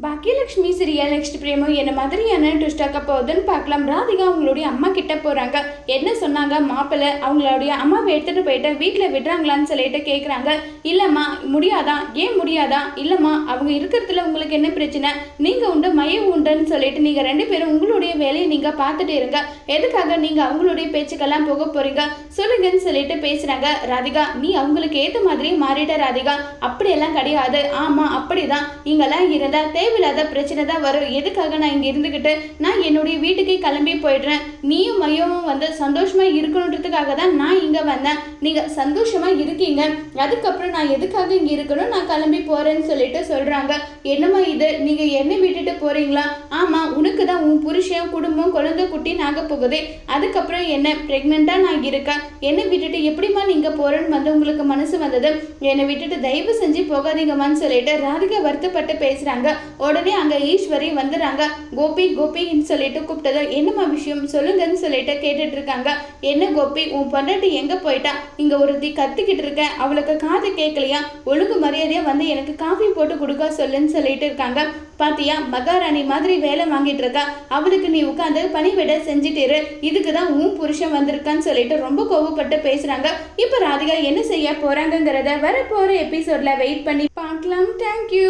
Baakiyalakshmi serial next பிரேமோ என்ன மாதிரியான twist ஆக்க போகுதுன்னு பார்க்கலாம். ராதிகா அவங்களுடைய அம்மா கிட்ட போறாங்க. என்ன சொன்னாங்க மாப்பிள்ளை அவங்களுடைய அம்மாவை எடுத்துட்டு போயிட்டு வீட்டில் விடுறாங்களான்னு சொல்லிட்டு கேட்குறாங்க. இல்லைம்மா முடியாதா? ஏன் முடியாதா? இல்லைம்மா அவங்க இருக்கிறதுல உங்களுக்கு என்ன பிரச்சனை? நீங்கள் உண்டு மையம் உண்டுன்னு சொல்லிட்டு நீங்கள் ரெண்டு பேரும் உங்களுடைய வேலையை நீங்கள் பார்த்துட்டு இருங்க. எதுக்காக நீங்கள் அவங்களுடைய பேச்சுக்கெல்லாம் போக போறீங்க சொல்லுங்கன்னு சொல்லிட்டு பேசுறாங்க. ராதிகா நீ அவங்களுக்கு ஏற்ற மாதிரி மாறிட்ட ராதிகா. அப்படியெல்லாம் கிடையாது. ஆமாம் அப்படிதான். இங்கெல்லாம் இருந்தால் தேவையில்லாத பிரச்சனை தான் வரும். எதுக்காக நான் இங்கே இருந்துக்கிட்டு நான் என்னுடைய வீட்டுக்கு கிளம்பி போயிடுறேன். நீயும் மையமும் வந்து சந்தோஷமா இருக்கணுன்றதுக்காக தான் நான் இங்கே வந்தேன். நீங்கள் சந்தோஷமா இருக்கீங்க. அதுக்கப்புறம் நான் எதுக்காக இங்கே இருக்கணும்? நான் கிளம்பி போறேன்னு சொல்லிட்டு சொல்றாங்க. என்னம்மா இது? நீங்கள் என்ன விட்டுட்டு போறீங்களா? ஆமாம் உனக்கு தான் உன் புருஷன் குடும்பம் குழந்தை குட்டி நாக போகுது. அதுக்கப்புறம் என்ன பிரெக்னெண்டா நான் இருக்கேன். என்னை விட்டுட்டு எப்படிமா நீங்க போறேன்னு வந்து உங்களுக்கு மனசு வந்தது? என்னை விட்டுட்டு தயவு செஞ்சு போகாதீங்கம்மான்னு சொல்லிட்டு ராதிகா வருத்தப்பட்டு பேசுறாங்க. உடனே அங்க ஈஸ்வரி வந்துடுறாங்க. கோபி கோபின்னு சொல்லிட்டு கூப்பிட்டது. என்னம்மா விஷயம் சொல்லுங்கன்னு சொல்லிட்டு கேட்டுட்டு இருக்காங்க. என்ன கோபி உன் பொண்டாட்டி எங்க போயிட்டா? இங்க ஒருத்தி கத்திக்கிட்டு இருக்கேன், அவளுக்கு காது கேட்கலையா? ஒழுங்கு மரியாதையா வந்து எனக்கு காஃபி போட்டு கொடுக்க சொல்லுன்னு சொல்லிட்டு இருக்காங்க. பாத்தியா மகாராணி மாதிரி வேலை வாங்கிட்டு இருக்கா. அவளுக்கு நீ உட்காந்து பணிவிட செஞ்சுட்டு இதுக்கு தான் உன் புருஷன் வந்திருக்கான்னு சொல்லிட்டு ரொம்ப கோவப்பட்டு பேசுறாங்க. இப்ப ராதிகா என்ன செய்ய போறாங்கிறத வர போற எபிசோட்ல வெயிட் பண்ணி பார்க்கலாம். தேங்க்யூ.